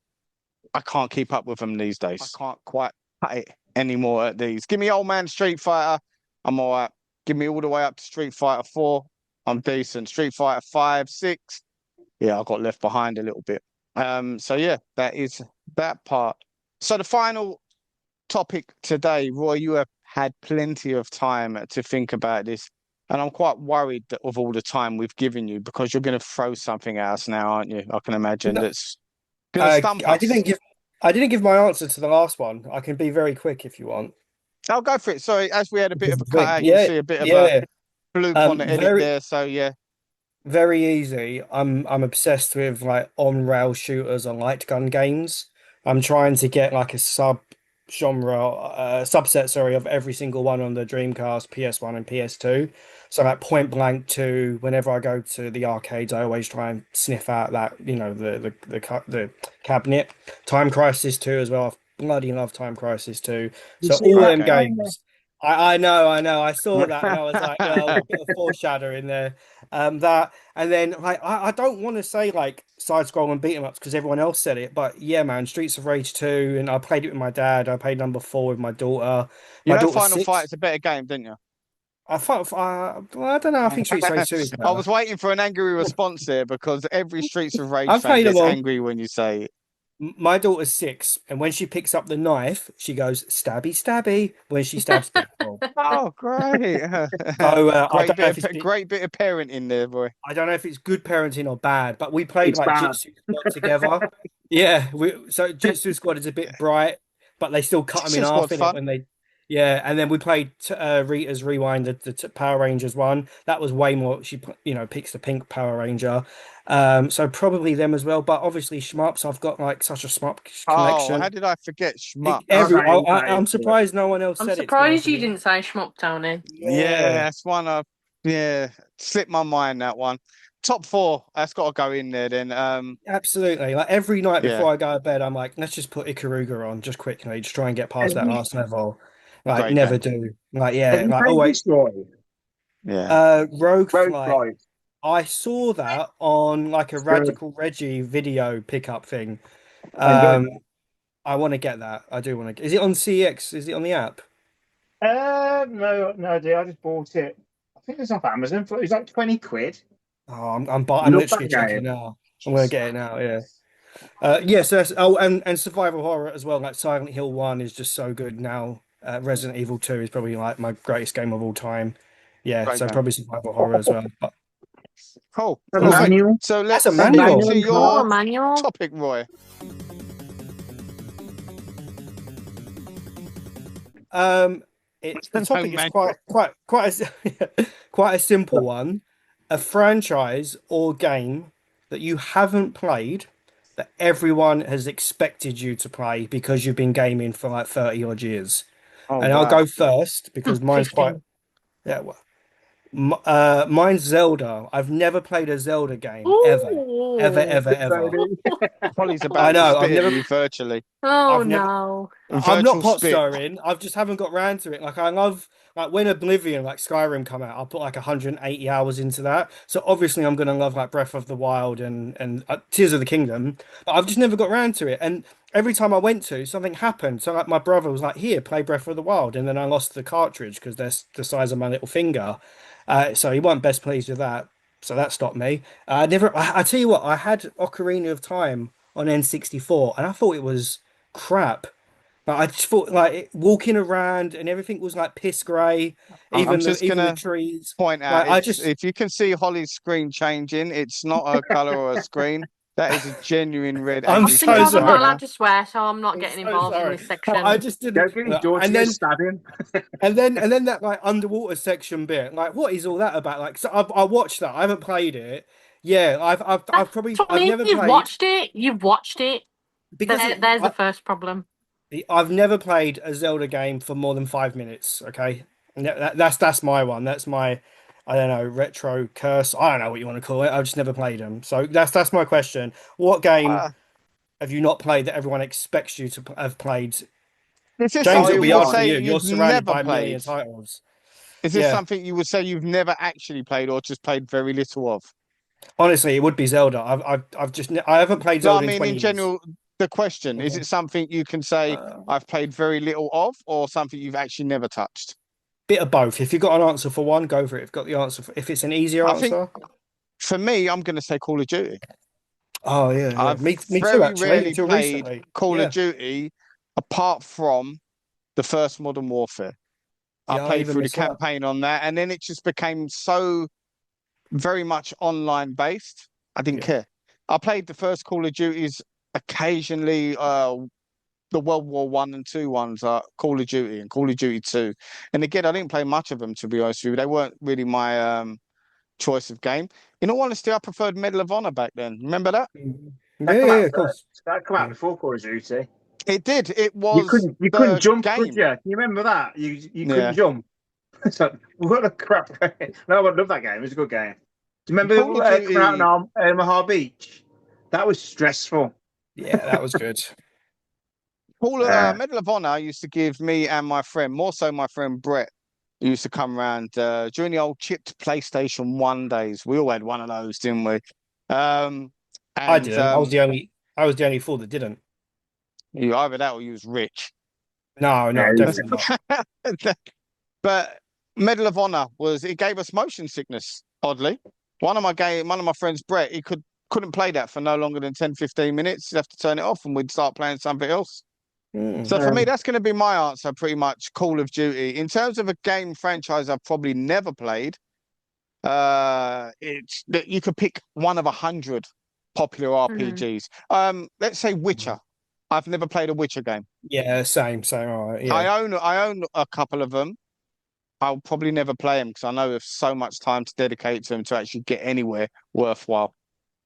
I can't keep up with them these days. I can't quite cut it anymore at these. Give me old man Street Fighter, I'm all right. Give me all the way up to Street Fighter 4, I'm decent. Street Fighter 5, 6, yeah, I got left behind a little bit. So yeah, that is that part. So the final topic today, Roy, you have had plenty of time to think about this. And I'm quite worried that of all the time we've given you because you're going to throw something at us now, aren't you? I can imagine No, that's going to stump us. I didn't give my answer to the last one. I can be very quick if you want. I'll go for it. Sorry, as we had a bit of a cut Quick. out, you'll Yeah, see a bit of a yeah. bloop on the edit Very there. So yeah. very easy. I'm obsessed with like on rail shooters on light gun games. I'm trying to get like a subset, sorry, of every single one on the Dreamcast, PS1 and PS2. So like Point Blank 2, whenever I go to the arcades, I always try and sniff out that, the cabinet. Time Crisis 2 as well. I bloody love Time Crisis 2. You So see all Great that them game. game there? games. I know. I saw that and I was like, well, bit of foreshadowing there. That and then like I don't want to say like side scroll and beat 'em ups because everyone else said it, but yeah, man, Streets of Rage 2, and I played it with my dad. I played number 4 with my daughter. You My know, daughter's Final Fight 6. is a better game, didn't you? I don't know. I think Streets of Rage 2 is I better. was waiting for an angry response there because every Streets of Rage I've fan played them gets all. angry when you say it. My daughter's 6, and when she picks up the knife, she goes stabby stabby when she stabs people. Oh, great. So Great bit of parenting there, boy. I don't know if it's good parenting or bad, but we played It's like bad. Jitsu Squad together. Yeah, so Jitsu Squad is a bit bright, but they still cut them in This half squad in it fun. when they. Yeah, and then we played Rita's Rewind, the Power Rangers one. That was way more. She picks the pink Power Ranger, so probably them as well. But obviously Shmups, I've got like such a Shmup Oh, how collection. did I forget Shmup? I'm surprised no one else I'm said it. To be honest surprised with you you. didn't say Schmuck, Tony. Yeah, Yeah. that's one of yeah, slipped my mind that one. Top four, that's got to go in there then. Absolutely. Like every night Yeah, before I go to bed, I'm like, let's just put Ikaruga on just quickly, just try and get past Have that you, last level. Like great never game. do. Like have yeah, you like oh played wait, Destroy? Yeah. Rogue Road Flight. Flight. I saw that on like a It's good. Radical Reggie video pickup thing. I enjoyed Um, I want to get that. I do want to. Is it on CX? Is it on the app? that. No, dear. I just bought it. I think it's off Amazon. It was like 20 quid. Oh, I'm Love literally that checking game. now. I'm gonna get it now. Yeah. Yes, and survival horror as well. Like Silent Hill 1 is just so good now. Resident Evil 2 is probably like my greatest game of all time. Yeah, Great so game. probably survival horror as well. But Cool. A All right. awesome. manual. So That's a let's A stick manual. manual to and Oh, your a manual. topic, Roy. Um, the No topic is manual. quite a, quite a simple one. A franchise or game that you haven't played that everyone has expected you to play because you've been gaming for like 30 odd years. Oh And I'll wow. go first because mine's quite 15. yeah. Mine's Zelda. I've never played a Zelda game ever, Ooh. ever. Baby. Holly's I about to know. spit at you virtually. Oh I've never, no. I'm not Virtual pot spit. stirring. I've just haven't got round to it. Like I love, like when Oblivion, like Skyrim come out, I'll put like 180 hours into that. So obviously I'm gonna love like Breath of the Wild and Tears of the Kingdom. But I've just never got round to it. And every time I went to, something happened. So like my brother was like, "Here, play Breath of the Wild," and then I lost the cartridge because they're the size of my little finger. So he wasn't best pleased with that. So that stopped me. I tell you what, I had Ocarina of Time on N64, and I thought it was crap. Like, I just thought walking around and everything was like piss grey, I'm even just the gonna trees. point out Like I it's just if you can see Holly's screen changing, it's not a color or a screen. That is a genuine red I'm I angry think so face I'm right not sorry. allowed now. to swear, so I'm not I'm getting so involved in sorry. this I section. just didn't. Go get his daughter And to then stab him. and then that like underwater section bit. Like, what is all that about? Like, so I watched that. I haven't played it. Yeah, I've Tony, never you've played watched it. You've watched it. because There's the first problem. I've never played a Zelda game for more than 5 minutes. Okay, and that's my one. That's my, I don't know, retro curse. I don't know what you want to call it. I've just never played them. So that's my question. What game Uh, have you not played that everyone expects you to have played? is this James, I it'll something be you would hard for won. say you. You're you've surrounded never by a played? million titles. Is this Yeah, something you would say you've never actually played or just played very little of? honestly, it would be Zelda. I haven't played No, I Zelda in mean 20 in years. general, the question, is Okay. it something you can say Uh, I've played very little of or something you've actually never touched? Bit of both. If you've got an answer for one, go for it. If you've got the answer if it's an easier I think answer. for me, I'm going to say Call of Duty. Oh yeah. I've Me too, very actually, rarely until played recently. Call of Yeah. Duty apart from the first Modern Warfare. I Yeah, I played even through the missed that. campaign on that, and then it just became so very much online based. I didn't Yeah. care. I played the first Call of Duties occasionally, the World War One and Two ones, like Call of Duty and Call of Duty Two. And again, I didn't play much of them, to be honest with you. They weren't really my choice of game. In all honesty, I preferred Medal of Honor back then. Remember that? That Yeah, come yeah, out of course. first. That come out Yeah. before Call of Duty. It did. It You was couldn't the jump, could game. you? Can you remember that? You couldn't Yeah. jump. So what a crap game. No, I love that game. It was a good game. Do you remember Call of coming out Duty. on Omaha Beach? That was stressful. Yeah, that was good. Medal of Honor used to give me and my friend, more so my friend Brett, who used to come around during the old chipped PlayStation 1 days. We all had one of those, didn't we? Um, I and didn't. I was the only fool that didn't. you either that or you was rich. No, Yeah, definitely not. But Medal of Honor it gave us motion sickness, oddly. One of my friends, Brett, he couldn't play that for no longer than 10, 15 minutes. He'd have to turn it off and we'd start playing something else. So for me, that's going to be my answer, pretty much. Call of Duty. In terms of a game franchise I've probably never played, it's that you could pick one of 100 popular RPGs. Let's say Witcher. I've never played a Witcher game. Yeah, same. All right, yeah. I own a couple of them. I'll probably never play them because I know there's so much time to dedicate to them to actually get anywhere worthwhile.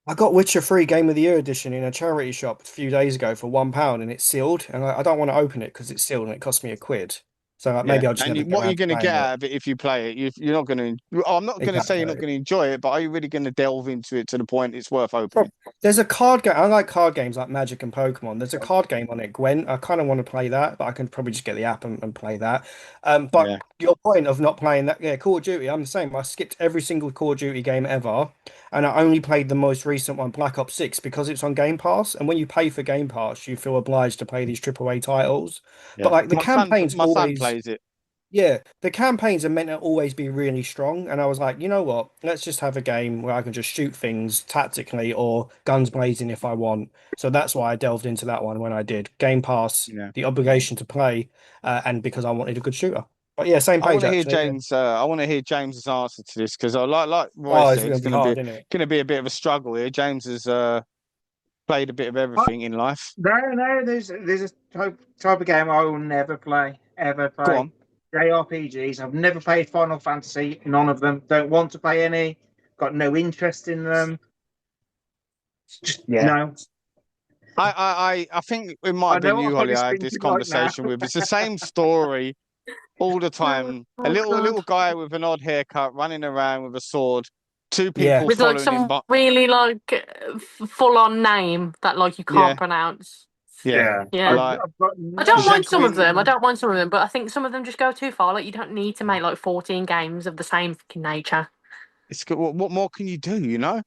I got Witcher 3 Game of the Year edition in a charity shop a few days ago for £1 and it's sealed. And I don't want to open it because it's sealed and it cost me £1. So Yeah. maybe I'll just And never get what are you around to going to playing get it. out of it if you play it? You're not going to. I'm not going to say you're not Exactly. going to enjoy it, but are you really going to delve into it to the point it's worth opening? There's a card game. I like card games like Magic and Pokemon. There's a card game on it, Gwent. I kind of want to play that, but I can probably just get the app and play that. But Yeah. your point of not playing that, yeah, Call of Duty, I'm the same. I skipped every single Call of Duty game ever, and I only played the most recent one, Black Ops 6, because it's on Game Pass. And when you pay for Game Pass, you feel obliged to play these AAA titles. But Yeah. like the campaigns My son always. plays it. Yeah, the campaigns are meant to always be really strong, and I was like, you know what? Let's just have a game where I can just shoot things tactically or guns blazing if I want. So that's why I delved into that one when I did. Game Pass, Yeah. the obligation to play, and because I wanted a good shooter. But yeah, same I want page to hear actually. Yeah. James. I want to hear James's answer to this because I like Roy Oh, it's said, going it's to be hard, isn't it? going to be a bit of a struggle here. James has played a bit of I, everything in life. no, there's a type of game I will never play, ever Go play. on. JRPGs. I've never played Final Fantasy, none of them. Don't want to play any. Got no interest in them. Just no. I think it might I have been know you, what Holly. Holly's I had this thinking right now. conversation with. It's the same story all the time. A Oh little God. guy with an odd haircut running around with a sword. Two Yeah, people With like following him, some but really like full on name that like you can't yeah, pronounce. yeah, Yeah, Yeah. like I've got I don't no. mind some of them. I Jacqueline. don't mind some of them, but I think some of them just go too far. Like you don't need to make like 14 games of the same fucking nature. It's good. What more can you do? You know.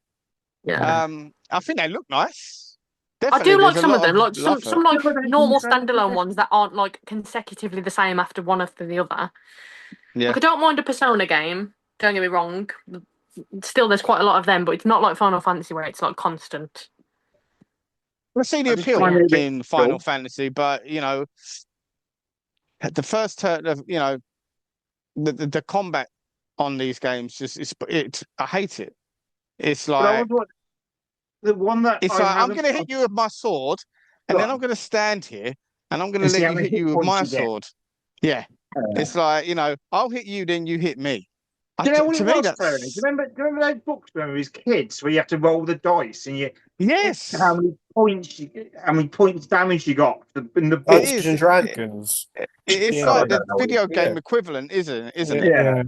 Yeah. I think they look nice. I Definitely, do there's like a some of lot them, of like love for it. some like No, I don't think normal so. standalone ones that aren't like consecutively the same after one after the other. Yeah. Like I don't mind a Persona game. Don't get me wrong. Still, there's quite a lot of them, but it's not like Final Fantasy where it's like constant. I see the I just But appeal find yeah, it a bit in Final dull. Fantasy, but the first turn of the combat on these games just it's I hate it. It's But I was like what the one that it's I like I'm haven't gonna hit you with my sword, and then I'm got gonna stand here and I'm gonna and see let how you many hit hit you with points my you get. sword. Yeah, it's like I'll hit you, then you hit me. Do you know what To it me, was, Tony? Do that's you remember those books when we was kids where you have to roll the dice and how yes, many how many points damage you got in the it book? Dungeons is. and Dragons. It's Yeah, Oh, I like the don't know what it video yeah, game equivalent, isn't it? yeah, Yeah, yeah.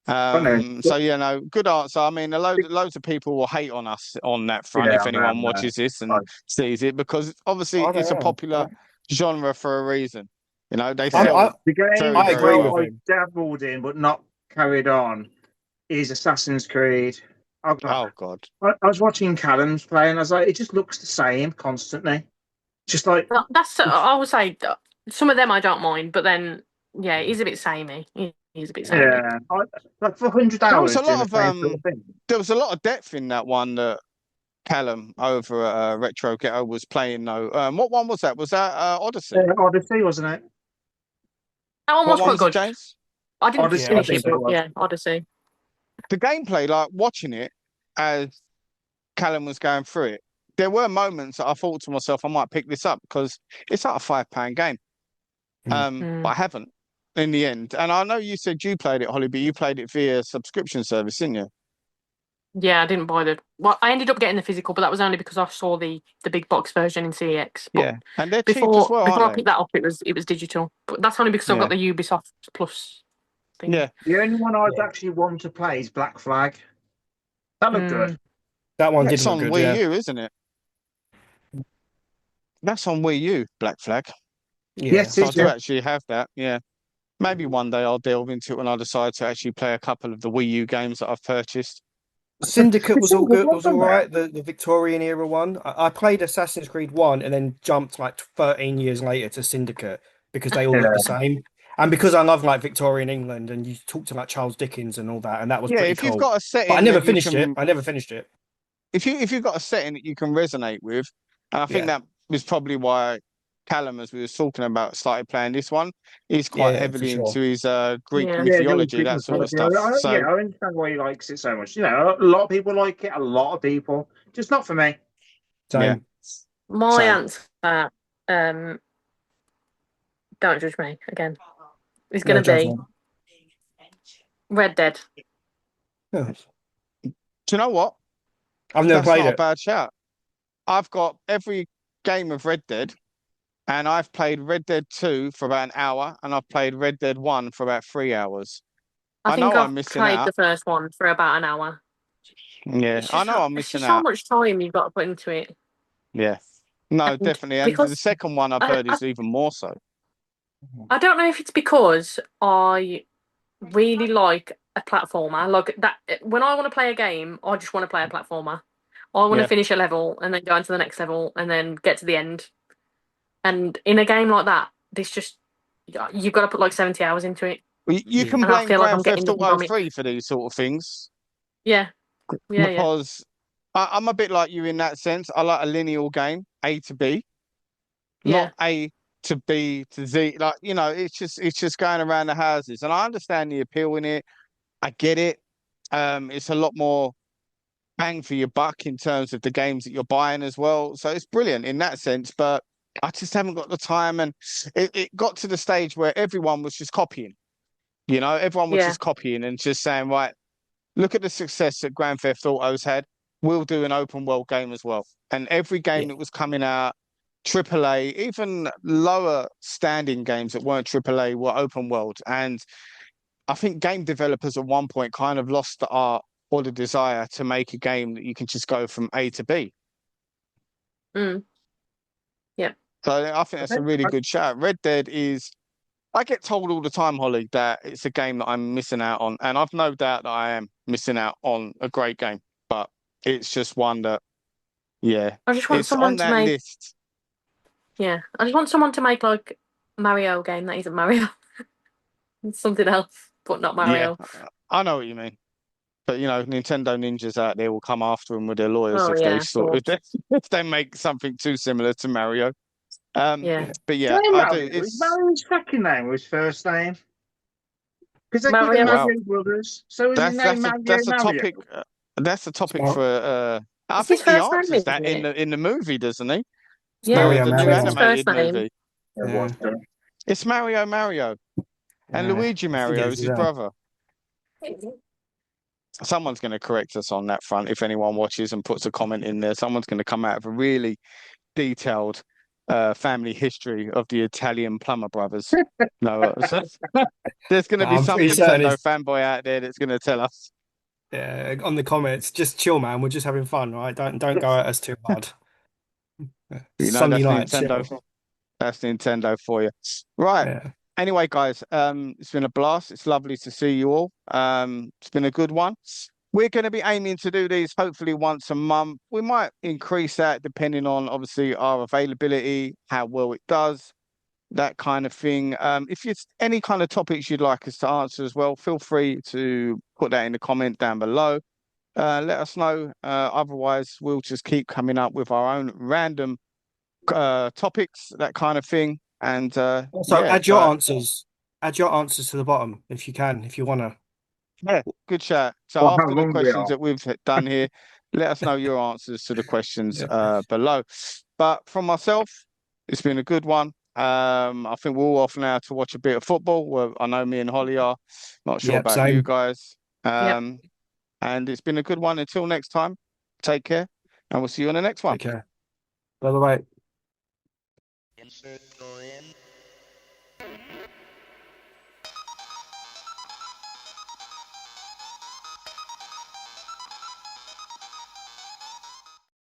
I know. So good answer. I mean, loads of people will hate on us on that front Yeah, if I anyone know. watches this I, and sees it, because obviously I don't it's a know. popular genre for a reason. They I'm, sell I the very, game I very agree that with well. I him. dabbled in but not carried on is Assassin's Creed. Oh God. I was watching Callum's play and I was like, it just looks the same constantly. Just like, that's I would say some of them I don't mind, but then yeah, it is a bit samey. It is a bit samey. yeah, like for 100 There was hours a doing lot the of same sort of thing. there was a lot of depth in that one that Callum over at Retro Ghetto was playing though. What one was that? Was that Odyssey? Odyssey, wasn't it? That one What was one quite was it, good. James? I didn't Odyssey, Yeah, I finish think it, Odyssey. it but was. yeah, Odyssey. The gameplay, like watching it as Callum was going through it. there were moments that I thought to myself, I might pick this up because it's like a £5 game. But I haven't in the end. And I know you said you played it, Holly, but you played it via subscription service, didn't you? Yeah, I didn't buy the. Well, I ended up getting the physical, but that was only because I saw the big box version in CEX. But Yeah. And they're cheap as well, before I aren't picked that up, it was digital. But that's only because they? I've got Yeah. the Ubisoft Plus thing. Yeah. The only one I'd Yeah. actually want to play is Black Flag. That looked good. That one did That's look on good, Wii yeah. U, isn't it? That's on Wii U, Black Flag. Yeah, Yes, So I it's do yeah. actually have that. Yeah. Maybe one day I'll delve into it when I decide to actually play a couple of the Wii U games that I've purchased. Syndicate It's was all all good, good, was all wasn't it? right, the Victorian era one. I played Assassin's Creed 1 and then jumped like 13 years later to Syndicate because they all look the Yeah. same. And because I love like Victorian England and you talk to like Charles Dickens and all that, and that was Yeah, pretty if you've cool. got a But I setting never that you finished it. can, I never finished it. if you've got a setting that you can resonate with, and I think Yeah. that was probably why Callum, as we were talking about, started playing this one. He's Yeah, quite yeah, for heavily sure. into his Greek Yeah. Yeah, the old mythology, Greek that sort of mythology. stuff. Yeah, So I understand why he likes it so much. You know, a lot of people like it. A lot of people, just not for me. yeah, Same. My same. answer, um, don't judge me again, is No going to be judgment. Red Dead. Yeah. Do you know what? I've never That's played not a it. bad shout. I've got every game of Red Dead, and I've played Red Dead 2 for about an hour, and I've played Red Dead 1 for about 3 hours. I I think know I've I'm missing played out. the first one for about an hour. Yeah, It's I just know I'm it's missing just so out. much time you've got to put into it, Yeah. No, and definitely. And the because second one I've I, heard I is even more so. I don't know if it's because I really like a platformer. Like that, when I want to play a game, I just want to play a platformer. I want to Yeah. finish a level and then go into the next level and then get to the end. And in a game like that, this just you've got to put like 70 hours into it, Well, you Yeah. can and I blame feel like Grand I'm getting Theft nothing Auto from it. 3 for these sort of things Yeah, yeah, yeah, because I'm a bit like you in that sense. I like a linear game, A to B, not yeah, A to B to Z. Like, it's just going around the houses. And I understand the appeal in it. I get it. It's a lot more bang for your buck in terms of the games that you're buying as well. So it's brilliant in that sense, but I just haven't got the time. And it got to the stage where everyone was just copying. Everyone was yeah, just copying and just saying, right, look at the success that Grand Theft Auto's had. We'll do an open world game as well. And every Yeah. game that was coming out, AAA, even lower standing games that weren't AAA were open world. And I think game developers at one point kind of lost the art or the desire to make a game that you can just go from A to B. mm, yeah. So I think that's a really good shout. Red Dead is, I get told all the time, Holly, that it's a game that I'm missing out on. And I've no doubt that I am missing out on a great game, but it's just one that, yeah, I just want it's someone on to that make. list. Yeah, I just want someone to make like Mario game that isn't Mario. It's something else, but not Yeah, Mario. I know what you mean. But Nintendo ninjas out there will come after them with their lawyers Oh if they yeah, of sort of course. if they make something too similar to Mario. Um, Yeah, Yeah. but yeah, Why I do. Mario? Is It's Mario his second name or his first name? Because they call them Mario. wow. Mario Brothers. So is his That's name that's a Mario that's a Mario? topic. That's a topic Well, for. I It's his think he first name, answers isn't that in it? the movie, doesn't he? it's Yeah, Mario The I'm new sure it's his Mario. first animated name. movie. It was. Yeah. It's Mario, and Yeah. Luigi I think it Mario is is as his well. brother. Someone's going to correct us on that front if anyone watches and puts a comment in there. Someone's going to come out with a really detailed family history of the Italian Plumber brothers. No, there's going to No, be I'm some pretty certain Nintendo it's fanboy out there that's going to tell us. on the comments. Just chill, man. We're just having fun, right? Don't go at us too hard. Sunday That's night, Nintendo. chill. That's Nintendo for you. Right. Yeah. Anyway, guys, it's been a blast. It's lovely to see you all. It's been a good one. We're going to be aiming to do these hopefully once a month. We might increase that depending on obviously our availability, how well it does, that kind of thing. If it's any kind of topics you'd like us to answer as well, feel free to put that in the comment down below. Let us know. Otherwise, we'll just keep coming up with our own random topics, that kind of thing. And Also, yeah, add your but answers. Add your answers to the bottom if you can, if you wanna. yeah, good chat. So Or how after the long we questions are. that we've done here, let us know your answers to the questions Yeah. below. But from myself, it's been a good one. I think we're all off now to watch a bit of football. Well, I know me and Holly are. Not sure Yep, about you same. guys. Yep. And it's been a good one. Until next time, take care, and we'll see you on the next one. Take care. By the way. Insert score in.